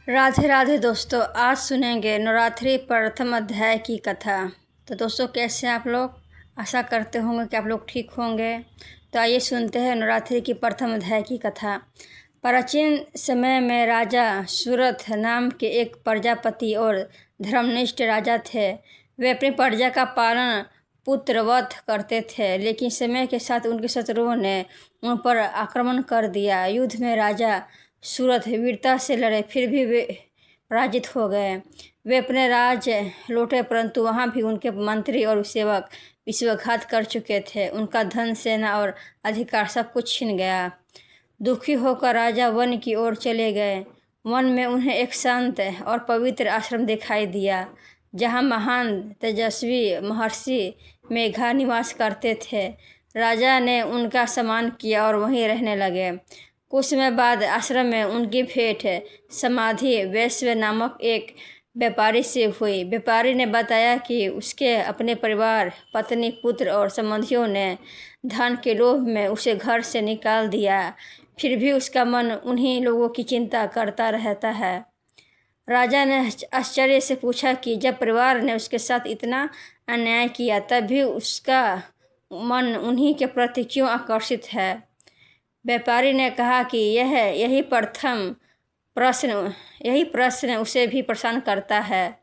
राधे राधे दोस्तों, आज सुनेंगे नवरात्रि प्रथम अध्याय की कथा। तो दोस्तों, कैसे हैं आप लोग? आशा करते होंगे कि आप लोग ठीक होंगे। तो आइए सुनते हैं नवरात्रि की प्रथम अध्याय की कथा। प्राचीन समय में राजा सुरथ नाम के एक प्रजापति और धर्मनिष्ठ राजा थे। वे अपनी प्रजा का पालन पुत्रवत करते थे, लेकिन समय के साथ उनके शत्रुओं ने उन पर आक्रमण कर दिया। युद्ध में राजा सूरथ वीरता से लड़े, फिर भी वे पराजित हो गए। वे अपने राज लौटे, परंतु वहाँ भी उनके मंत्री और सेवक विश्वासघात कर चुके थे। उनका धन, सेना और अधिकार सब कुछ छिन गया। दुखी होकर राजा वन की ओर चले गए। वन में उन्हें एक शांत और पवित्र आश्रम दिखाई दिया, जहाँ महान तेजस्वी महर्षि मेघा निवास करते थे। राजा ने उनका सम्मान किया और वहीं रहने लगे। कुछ समय बाद आश्रम में उनकी भेंट समाधि वैश्य नामक एक व्यापारी से हुई। व्यापारी ने बताया कि उसके अपने परिवार, पत्नी, पुत्र और संबंधियों ने धन के लोभ में उसे घर से निकाल दिया, फिर भी उसका मन उन्हीं लोगों की चिंता करता रहता है। राजा ने आश्चर्य से पूछा कि जब परिवार ने उसके साथ इतना अन्याय किया, तब भी उसका मन उन्हीं के प्रति क्यों आकर्षित है? व्यापारी ने कहा कि यही प्रश्न उसे भी परेशान करता है।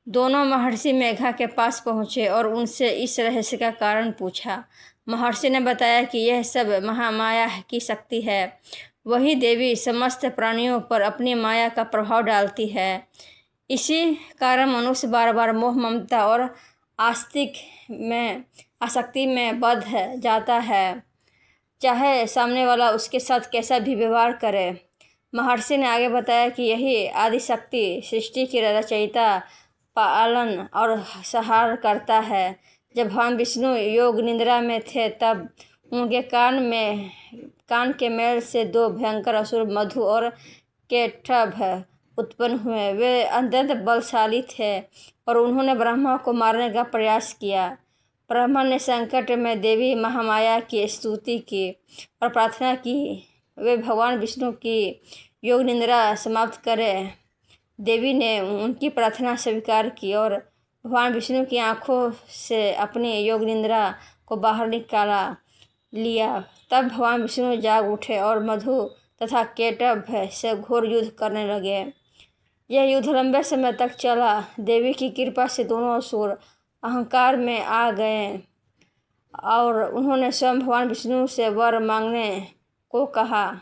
दोनों महर्षि मेघा के पास पहुँचे और उनसे इस रहस्य का कारण पूछा। महर्षि ने बताया कि यह सब महामाया की शक्ति है। वही देवी समस्त प्राणियों पर अपनी माया का प्रभाव डालती है। इसी कारण मनुष्य बार बार मोह, ममता और आसक्ति में बंध जाता है, चाहे सामने वाला उसके साथ कैसा भी व्यवहार करे। महर्षि ने आगे बताया कि यही आदिशक्ति सृष्टि की रचयिता, पालन और संहार करता है। जब भगवान विष्णु योग निद्रा में थे, तब उनके कान के मैल से दो भयंकर असुर मधु और केटभ उत्पन्न हुए। वे अत्यंत बलशाली थे और उन्होंने ब्रह्मा को मारने का प्रयास किया। ब्रह्मा ने संकट में देवी महामाया की स्तुति की और प्रार्थना की वे भगवान विष्णु की योग निद्रा समाप्त करें। देवी ने उनकी प्रार्थना स्वीकार की और भगवान विष्णु की आंखों से अपनी योग निद्रा को बाहर निकाला लिया। तब भगवान विष्णु जाग उठे और मधु तथा केटभ से घोर युद्ध करने लगे। यह युद्ध लंबे समय तक चला। देवी की कृपा से दोनों असुर अहंकार में आ गए और उन्होंने स्वयं भगवान विष्णु से वर मांगने को कहा।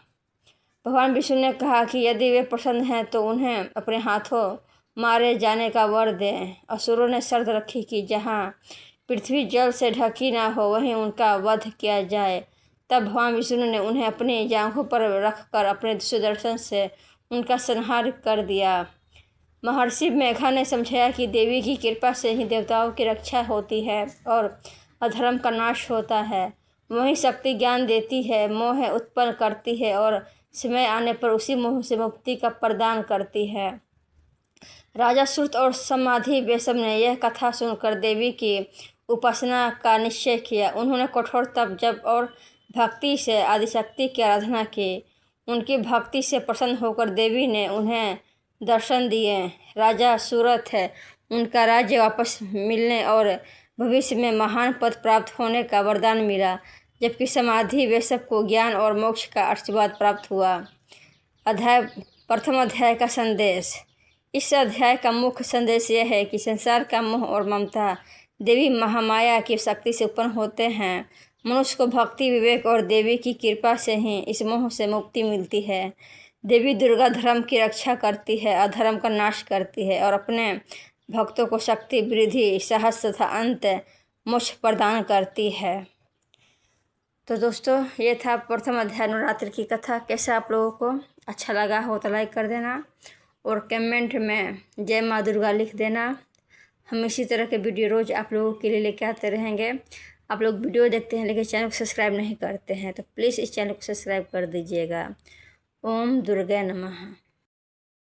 भगवान विष्णु ने कहा कि यदि वे प्रसन्न हैं तो उन्हें अपने हाथों मारे जाने का वर दें। असुरों ने शर्त रखी कि जहाँ पृथ्वी जल से ढकी ना हो, वहीं उनका वध किया जाए। तब भगवान विष्णु ने उन्हें अपनी जांघों पर रखकर अपने सुदर्शन से उनका संहार कर दिया। महर्षि मेघा ने समझाया कि देवी की कृपा से ही देवताओं की रक्षा होती है और अधर्म का नाश होता है। वही शक्ति ज्ञान देती है, मोह उत्पन्न करती है और समय आने पर उसी मोह से मुक्ति का प्रदान करती है। राजा सुरथ और समाधि वैश्य ने यह कथा सुनकर देवी की उपासना का निश्चय किया। उन्होंने कठोर तप, जप और भक्ति से आदिशक्ति की आराधना की। उनकी भक्ति से प्रसन्न होकर देवी ने उन्हें दर्शन दिए। राजा सूरथ उनका राज्य वापस मिलने और भविष्य में महान पद प्राप्त होने का वरदान मिला, जबकि समाधि वैश्य को ज्ञान और मोक्ष का आशीर्वाद प्राप्त हुआ। प्रथम अध्याय का संदेश। इस अध्याय का मुख्य संदेश यह है कि संसार का मोह और ममता देवी महामाया की शक्ति से उत्पन्न होते हैं। मनुष्य को भक्ति, विवेक और देवी की कृपा से ही इस मोह से मुक्ति मिलती है। देवी दुर्गा धर्म की रक्षा करती है, अधर्म का नाश करती है और अपने भक्तों को शक्ति, वृद्धि, साहस तथा अंत मोक्ष प्रदान करती है। तो दोस्तों, ये था प्रथम अध्याय नवरात्रि की कथा। कैसा आप लोगों को अच्छा लगा हो तो लाइक कर देना और कमेंट में जय माँ दुर्गा लिख देना। हम इसी तरह के वीडियो रोज़ आप लोगों के लिए लेके आते रहेंगे। आप लोग वीडियो देखते हैं लेकिन चैनल को सब्सक्राइब नहीं करते हैं, तो प्लीज़ इस चैनल को सब्सक्राइब कर दीजिएगा। ओम दुर्गा नमः।